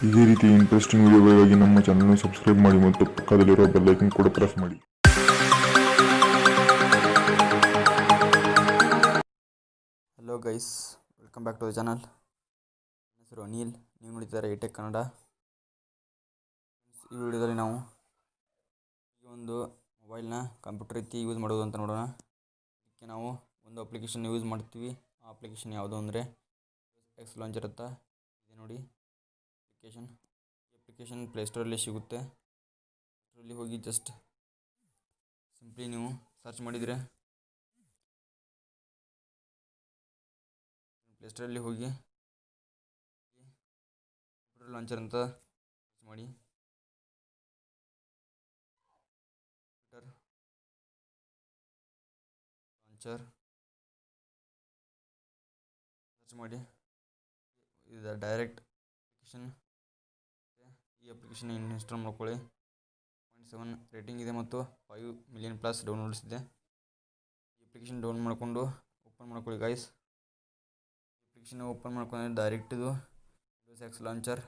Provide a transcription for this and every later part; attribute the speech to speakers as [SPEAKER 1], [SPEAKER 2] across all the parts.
[SPEAKER 1] ಇದೇ ರೀತಿ ಇಂಟ್ರೆಸ್ಟಿಂಗ್ ವಿಡಿಯೋಗಳಿಗಾಗಿ ನಮ್ಮ ಚಾನಲ್ನ ಸಬ್ಸ್ಕ್ರೈಬ್ ಮಾಡಿ ಮತ್ತು ಪಕ್ಕದಲ್ಲಿರೋ ಬೆಲ್ ಐಕನ್ ಕೂಡ ಪ್ರೆಸ್ ಮಾಡಿ.
[SPEAKER 2] Hello guys, welcome back to the channel. ನನ್ನ ಹೆಸರು ಅನಿಲ್, ನೀವು ನೋಡ್ತಿದ್ದಾರೆ ಟೆಕ್ ಕನ್ನಡ. ಈ ವಿಡಿಯೋದಲ್ಲಿ ನಾವು ಈ ಒಂದು ಮೊಬೈಲ್ನ ಕಂಪ್ಯೂಟರ್ ರೀತಿ ಯೂಸ್ ಮಾಡೋದು ಅಂತ ನೋಡೋಣ. ಇದಕ್ಕೆ ನಾವು ಒಂದು ಅಪ್ಲಿಕೇಶನ್ ಯೂಸ್ ಮಾಡ್ತೀವಿ. ಆ ಅಪ್ಲಿಕೇಶನ್ ಯಾವುದು ಅಂದರೆ ಎಕ್ಸ್ ಲಾಂಚರ್ ಅಂತ ಇದೆ ನೋಡಿ ಅಪ್ಲಿಕೇಶನ್. ಈ ಅಪ್ಲಿಕೇಶನ್ ಪ್ಲೇಸ್ಟೋರಲ್ಲಿ ಸಿಗುತ್ತೆ. ಪ್ಲೇಸ್ಟೋರಲ್ಲಿ ಹೋಗಿ ಜಸ್ಟ್ ಸಿಂಪ್ಲಿ ನೀವು ಸರ್ಚ್ ಮಾಡಿದರೆ ಪ್ಲೇಸ್ಟೋರಲ್ಲಿ ಹೋಗಿ ಕಂಪ್ಯೂಟರ್ ಲಾಂಚರ್ ಅಂತ ಸರ್ಚ್ ಮಾಡಿ. ಕಂಪ್ಯೂಟರ್ ಲಾಂಚರ್ ಸರ್ಚ್ ಮಾಡಿ. ಇದು ಡೈರೆಕ್ಟ್ ಅಪ್ಲಿಕೇಶನ್. ಈ ಅಪ್ಲಿಕೇಶನ್ ಇನ್ಸ್ಟಾಲ್ ಮಾಡ್ಕೊಳ್ಳಿ. 0.7 ರೇಟಿಂಗ್ ಇದೆ ಮತ್ತು 5 ಮಿಲಿಯನ್ ಪ್ಲಸ್ ಡೌನ್ಲೋಡ್ಸ್ ಇದೆ. ಈ ಅಪ್ಲಿಕೇಶನ್ ಡೌನ್ ಮಾಡಿಕೊಂಡು ಓಪನ್ ಮಾಡ್ಕೊಳ್ಳಿ ಗೈಸ್. ಅಪ್ಲಿಕೇಶನ್ ಓಪನ್ ಮಾಡ್ಕೊಂಡ್ರೆ ಡೈರೆಕ್ಟ್ ಇದು ಎಕ್ಸ್ ಲಾಂಚರ್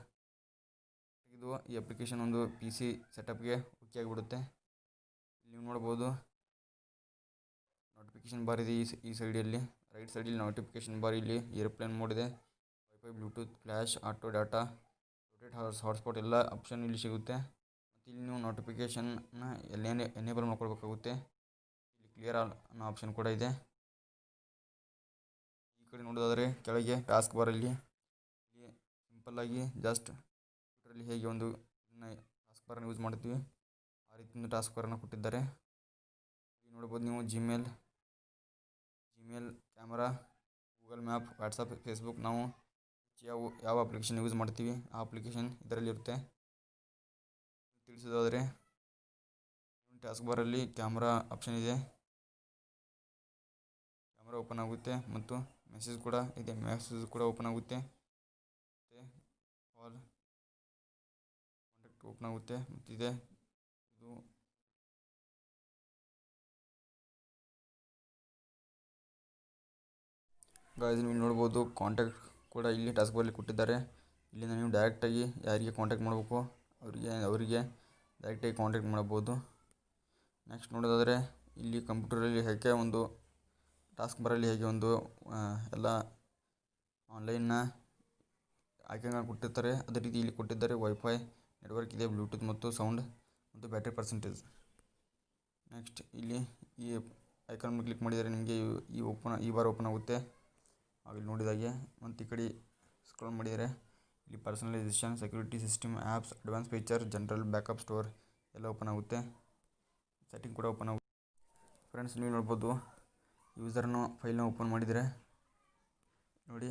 [SPEAKER 2] ಇದು. ಈ ಅಪ್ಲಿಕೇಶನ್ ಒಂದು PC ಸೆಟಪ್ಗೆ ಓಕೆ ಆಗಿಬಿಡುತ್ತೆ. ನೀವು ನೋಡ್ಬೋದು ನೋಟಿಫಿಕೇಶನ್ ಬಾರ್ ಇದೆ ಈ ಸೈಡಲ್ಲಿ. ರೈಟ್ ಸೈಡಲ್ಲಿ ನೋಟಿಫಿಕೇಶನ್ ಬಾರ್, ಇಲ್ಲಿ ಏರೋಪ್ಲೇನ್ ಮೋಡ್ ಇದೆ, wifi, Bluetooth, flash, auto data, rotate hotspot ಎಲ್ಲ ಆಪ್ಷನ್ ಇಲ್ಲಿ ಸಿಗುತ್ತೆ. ಮತ್ತು ಇಲ್ಲಿ ನೀವು ನೋಟಿಫಿಕೇಷನ್ನ ಎನೇಬಲ್ ಮಾಡ್ಕೊಳ್ಬೇಕಾಗುತ್ತೆ. ಇಲ್ಲಿ ಕ್ಲಿಯರ್ ಅನ್ನೋ ಆಪ್ಷನ್ ಕೂಡ ಇದೆ. ಈ ಕಡೆ ನೋಡೋದಾದರೆ ಕೆಳಗೆ ಟಾಸ್ಕ್ ಬಾರಲ್ಲಿ ಇಲ್ಲಿ ಸಿಂಪಲ್ಲಾಗಿ ಜಸ್ಟ್ ಕಂಪ್ಯೂಟರಲ್ಲಿ ಹೇಗೆ ಒಂದು ಟಾಸ್ಕ್ ಬಾರನ್ನು ಯೂಸ್ ಮಾಡ್ತೀವಿ ಆ ರೀತಿ ಒಂದು ಟಾಸ್ಕ್ ಬಾರನ್ನು ಕೊಟ್ಟಿದ್ದಾರೆ. ಇಲ್ಲಿ ನೋಡ್ಬೋದು ನೀವು Gmail, camera, Google map, WhatsApp, Facebook, ನಾವು ಯಾವ ಅಪ್ಲಿಕೇಶನ್ ಯೂಸ್ ಮಾಡ್ತೀವಿ ಆ ಅಪ್ಲಿಕೇಶನ್ ಇದರಲ್ಲಿರುತ್ತೆ. ತಿಳಿಸೋದಾದರೆ ಟಾಸ್ಕ್ ಬಾರಲ್ಲಿ ಕ್ಯಾಮ್ರಾ ಆಪ್ಷನ್ ಇದೆ, ಕ್ಯಾಮ್ರಾ ಓಪನ್ ಆಗುತ್ತೆ. ಮತ್ತು ಮೆಸೇಜ್ ಕೂಡ ಇದೆ, ಮೆಸೇಜ್ ಕೂಡ ಓಪನ್ ಆಗುತ್ತೆ. ಮತ್ತು ಕಾಲ್, ಕಾಂಟ್ಯಾಕ್ಟ್ ಓಪನ್ ಆಗುತ್ತೆ. ಮತ್ತಿದೆ ಇದು ಗಾಯ್ಸ್, ನೀವು ನೋಡ್ಬೋದು ಕಾಂಟ್ಯಾಕ್ಟ್ ಕೂಡ ಇಲ್ಲಿ ಟಾಸ್ಕ್ ಬಾರಲ್ಲಿ ಕೊಟ್ಟಿದ್ದಾರೆ. ಇಲ್ಲಿಂದ ನೀವು ಡೈರೆಕ್ಟಾಗಿ ಯಾರಿಗೆ ಕಾಂಟ್ಯಾಕ್ಟ್ ಮಾಡಬೇಕು ಅವರಿಗೆ ಡೈರೆಕ್ಟಾಗಿ ಕಾಂಟ್ಯಾಕ್ಟ್ ಮಾಡ್ಬೋದು. ನೆಕ್ಸ್ಟ್ ನೋಡೋದಾದರೆ ಇಲ್ಲಿ ಕಂಪ್ಯೂಟರಲ್ಲಿ ಹೇಗೆ ಒಂದು ಟಾಸ್ಕ್ ಬಾರಲ್ಲಿ ಹೇಗೆ ಒಂದು ಎಲ್ಲ ಆನ್ಲೈನ್ನ ಆಯ್ಕೆಗಳನ್ನ ಕೊಟ್ಟಿರ್ತಾರೆ ಅದೇ ರೀತಿ ಇಲ್ಲಿ ಕೊಟ್ಟಿದ್ದಾರೆ. ವೈಫೈ ನೆಟ್ವರ್ಕ್ ಇದೆ, ಬ್ಲೂಟೂತ್ ಮತ್ತು ಸೌಂಡ್ ಮತ್ತು ಬ್ಯಾಟ್ರಿ ಪರ್ಸೆಂಟೇಜ್. ನೆಕ್ಸ್ಟ್ ಇಲ್ಲಿ ಈ ಐಕಾನ್ ಮೇಲೆ ಕ್ಲಿಕ್ ಮಾಡಿದರೆ ನಿಮಗೆ ಈ ಬಾರ್ ಓಪನ್ ಆಗುತ್ತೆ ಆಗಲಿ ನೋಡಿದಾಗೆ. ಮತ್ತು ಈ ಕಡೆ ಸ್ಕ್ರೋಲ್ ಮಾಡಿದರೆ ಇಲ್ಲಿ personalisation, security, system, apps, advance feature, general, backup, store ಎಲ್ಲ ಓಪನ್ ಆಗುತ್ತೆ. ಸೆಟ್ಟಿಂಗ್ ಕೂಡ ಓಪನ್ ಆಗುತ್ತೆ. ಫ್ರೆಂಡ್ಸ್, ನೀವು ನೋಡ್ಬೋದು ಯೂಸರ್ನ ಫೈಲ್ನ ಓಪನ್ ಮಾಡಿದರೆ ನೋಡಿ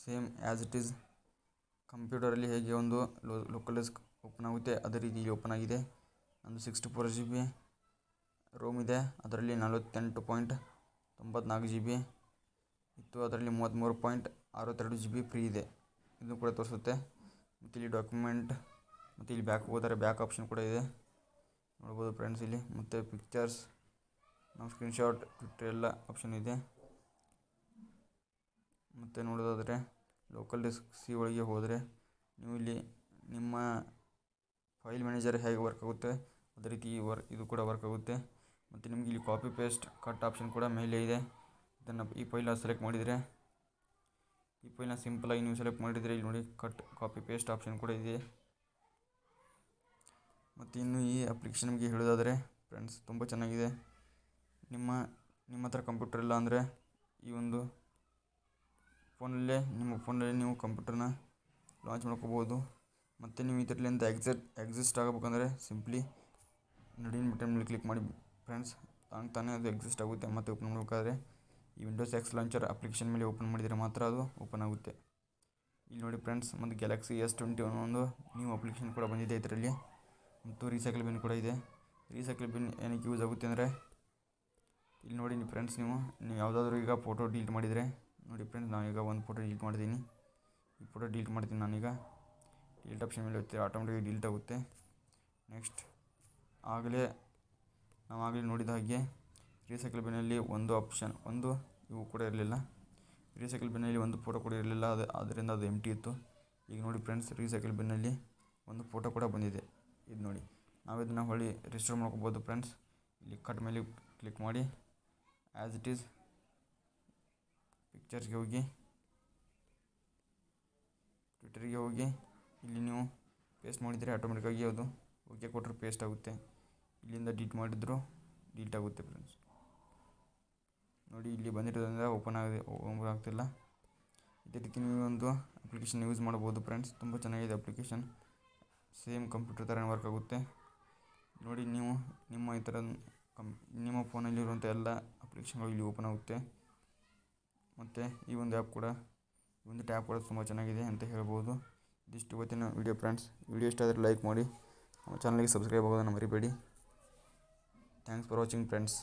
[SPEAKER 2] ಸೇಮ್ ಆ್ಯಸ್ ಇಟ್ ಈಸ್ ಕಂಪ್ಯೂಟರಲ್ಲಿ ಹೇಗೆ ಒಂದು ಲೋಕಲ್ ಡಿಸ್ಕ್ ಓಪನ್ ಆಗುತ್ತೆ ಅದೇ ರೀತಿ ಇಲ್ಲಿ ಓಪನ್ ಆಗಿದೆ. ಒಂದು 64 GB ರೋಮ್ ಇದೆ, ಅದರಲ್ಲಿ 48.94 GB ಇತ್ತು, ಅದರಲ್ಲಿ 33.62 GB ಫ್ರೀ ಇದೆ, ಇದು ಕೂಡ ತೋರಿಸುತ್ತೆ. ಮತ್ತು ಇಲ್ಲಿ ಡಾಕ್ಯುಮೆಂಟ್ ಮತ್ತು ಇಲ್ಲಿ ಬ್ಯಾಕ್ ಹೋದರೆ ಬ್ಯಾಕ್ ಆಪ್ಷನ್ ಕೂಡ ಇದೆ ನೋಡ್ಬೋದು ಫ್ರೆಂಡ್ಸ್ ಇಲ್ಲಿ. ಮತ್ತು ಪಿಕ್ಚರ್ಸ್, ನಾವು ಸ್ಕ್ರೀನ್ಶಾಟ್, ಟ್ವಿಟರ್ ಎಲ್ಲ ಆಪ್ಷನ್ ಇದೆ. ಮತ್ತು ನೋಡೋದಾದರೆ ಲೋಕಲ್ ಡಿಸ್ಕ್ ಸಿ ಒಳಗೆ ಹೋದರೆ ನೀವು ಇಲ್ಲಿ ನಿಮ್ಮ ಫೈಲ್ ಮ್ಯಾನೇಜರ್ ಹೇಗೆ ವರ್ಕ್ ಆಗುತ್ತೆ ಅದೇ ರೀತಿ ಇದು ಕೂಡ ವರ್ಕ್ ಆಗುತ್ತೆ. ಮತ್ತು ನಿಮಗೆ ಇಲ್ಲಿ ಕಾಪಿ ಪೇಸ್ಟ್ ಕಟ್ ಆಪ್ಷನ್ ಕೂಡ ಮೇಲೆ ಇದೆ. ಇದನ್ನು ಈ ಫೈಲ್ನ ಸೆಲೆಕ್ಟ್ ಮಾಡಿದರೆ ಈ ಫೈಲ್ನ ಸಿಂಪಲಾಗಿ ನೀವು ಸೆಲೆಕ್ಟ್ ಮಾಡಿದರೆ ಇಲ್ಲಿ ನೋಡಿ ಕಟ್ ಕಾಪಿ ಪೇಸ್ಟ್ ಆಪ್ಷನ್ ಕೂಡ ಇದೆ. ಮತ್ತು ಇನ್ನು ಈ ಅಪ್ಲಿಕೇಶನ್ ನಿಮಗೆ ಹೇಳೋದಾದರೆ ಫ್ರೆಂಡ್ಸ್ ತುಂಬ ಚೆನ್ನಾಗಿದೆ. ನಿಮ್ಮ ಹತ್ರ ಕಂಪ್ಯೂಟರ್ ಇಲ್ಲ ಅಂದರೆ ಈ ಒಂದು ನಿಮ್ಮ ಫೋನಲ್ಲೇ ನೀವು ಕಂಪ್ಯೂಟರ್ನ ಲಾಂಚ್ ಮಾಡ್ಕೋಬೋದು. ಮತ್ತು ನೀವು ಇದರಲ್ಲಿಂದ ಎಕ್ಸಿಸ್ಟ್ ಆಗಬೇಕಂದ್ರೆ ಸಿಂಪ್ಲಿ ನಡಿನ ಬಟನ್ ಮೇಲೆ ಕ್ಲಿಕ್ ಮಾಡಿ ಫ್ರೆಂಡ್ಸ್, ತಾನೇ ಅದು ಎಕ್ಸಿಸ್ಟ್ ಆಗುತ್ತೆ. ಮತ್ತು ಓಪನ್ ಮಾಡಬೇಕಾದ್ರೆ ಈ ವಿಂಡೋಸ್ ಎಕ್ಸ್ ಲಾಂಚರ್ ಅಪ್ಲಿಕೇಶನ್ ಮೇಲೆ ಓಪನ್ ಮಾಡಿದರೆ ಮಾತ್ರ ಅದು ಓಪನ್ ಆಗುತ್ತೆ. ಇಲ್ಲಿ ನೋಡಿ ಫ್ರೆಂಡ್ಸ್, ಮತ್ತು ಗ್ಯಾಲಕ್ಸಿ S21 ಒಂದು ನ್ಯೂ ಅಪ್ಲಿಕೇಶನ್ ಕೂಡ ಬಂದಿದೆ ಇದರಲ್ಲಿ. ಮತ್ತು ರೀಸೈಕಲ್ ಬಿನ್ ಕೂಡ ಇದೆ. ರೀಸೈಕಲ್ ಬಿನ್ ಏನಕ್ಕೆ ಯೂಸ್ ಆಗುತ್ತೆ ಅಂದರೆ ಇಲ್ಲಿ ನೋಡಿ ಫ್ರೆಂಡ್ಸ್, ನೀವು ಯಾವುದಾದ್ರೂ ಈಗ ಫೋಟೋ ಡಿಲೀಟ್ ಮಾಡಿದರೆ ನೋಡಿ ಫ್ರೆಂಡ್ಸ್, ನಾನೀಗ ಒಂದು ಫೋಟೋ ಡಿಲೀಟ್ ಮಾಡಿದ್ದೀನಿ. ಈ ಫೋಟೋ ಡಿಲೀಟ್ ಮಾಡ್ತೀನಿ ನಾನೀಗ. ಡಿಲೀಟ್ ಆಪ್ಷನ್ ಮೇಲೆ ಹೋಗ್ತೀವಿ, ಆಟೋಮೆಟಿಕ್ ಡಿಲೀಟ್ ಆಗುತ್ತೆ. ನೆಕ್ಸ್ಟ್ ನಾವು ಆಗಲೇ ನೋಡಿದ ಹಾಗೆ ರೀಸೈಕಲ್ ಬಿನ್ನಲ್ಲಿ ಇವು ಕೂಡ ಇರಲಿಲ್ಲ. ರೀಸೈಕಲ್ ಬಿನ್ನಲ್ಲಿ ಒಂದು ಫೋಟೋ ಕೂಡ ಇರಲಿಲ್ಲ, ಅದರಿಂದ ಅದು ಎಂಟಿ ಇತ್ತು. ಈಗ ನೋಡಿ ಫ್ರೆಂಡ್ಸ್, ರೀಸೈಕಲ್ ಬಿನ್ನಲ್ಲಿ ಒಂದು ಫೋಟೋ ಕೂಡ ಬಂದಿದೆ. ಇದು ನೋಡಿ, ನಾವು ಇದನ್ನು ಹೊಳ್ಳಿ ರಿಜಿಸ್ಟರ್ ಮಾಡ್ಕೋಬೋದು ಫ್ರೆಂಡ್ಸ್. ಇಲ್ಲಿ ಕಟ್ ಮೇಲೆ ಕ್ಲಿಕ್ ಮಾಡಿ ಆ್ಯಸ್ ಇಟ್ ಈಸ್ ಪಿಕ್ಚರ್ಸ್ಗೆ ಹೋಗಿ, ಟ್ವಿಟರ್ಗೆ ಹೋಗಿ, ಇಲ್ಲಿ ನೀವು ಪೇಸ್ಟ್ ಮಾಡಿದರೆ ಆಟೋಮೆಟಿಕ್ಕಾಗಿ ಅದು ಓಕೆ ಕೊಟ್ಟರೆ ಪೇಸ್ಟ್ ಆಗುತ್ತೆ. ಇಲ್ಲಿಂದ ಡಿಲೀಟ್ ಮಾಡಿದ್ರು ಡಿಲೀಟ್ ಆಗುತ್ತೆ ಫ್ರೆಂಡ್ಸ್. ನೋಡಿ, ಇಲ್ಲಿ ಬಂದಿರೋದ್ರಿಂದ ಓಪನ್ ಆಗ್ತಿಲ್ಲ. ಇದೇ ರೀತಿ ನೀವು ಒಂದು ಅಪ್ಲಿಕೇಶನ್ ಯೂಸ್ ಮಾಡ್ಬೋದು ಫ್ರೆಂಡ್ಸ್. ತುಂಬ ಚೆನ್ನಾಗಿದೆ ಅಪ್ಲಿಕೇಶನ್, ಸೇಮ್ ಕಂಪ್ಯೂಟರ್ ಥರ ವರ್ಕ್ ಆಗುತ್ತೆ. ನೋಡಿ, ನೀವು ನಿಮ್ಮ ಈ ಥರ ನಿಮ್ಮ ಫೋನಲ್ಲಿರುವಂಥ ಎಲ್ಲ ಅಪ್ಲಿಕೇಶನ್ಗಳು ಇಲ್ಲಿ ಓಪನ್ ಆಗುತ್ತೆ. ಮತ್ತು ಈ ಒಂದು ಆ್ಯಪ್ ಕೂಡ, ಈ ಒಂದು ಟ್ಯಾಬ್ ಕೂಡ ತುಂಬ ಚೆನ್ನಾಗಿದೆ ಅಂತ ಹೇಳ್ಬೋದು. ಇದಿಷ್ಟು ಇವತ್ತಿನ ವಿಡಿಯೋ ಫ್ರೆಂಡ್ಸ್. ವಿಡಿಯೋ ಇಷ್ಟ ಆದರೆ ಲೈಕ್ ಮಾಡಿ, ನಮ್ಮ ಚಾನಲ್ಗೆ ಸಬ್ಸ್ಕ್ರೈಬ್ ಆಗೋದನ್ನು ಮರಿಬೇಡಿ. Thanks for watching friends.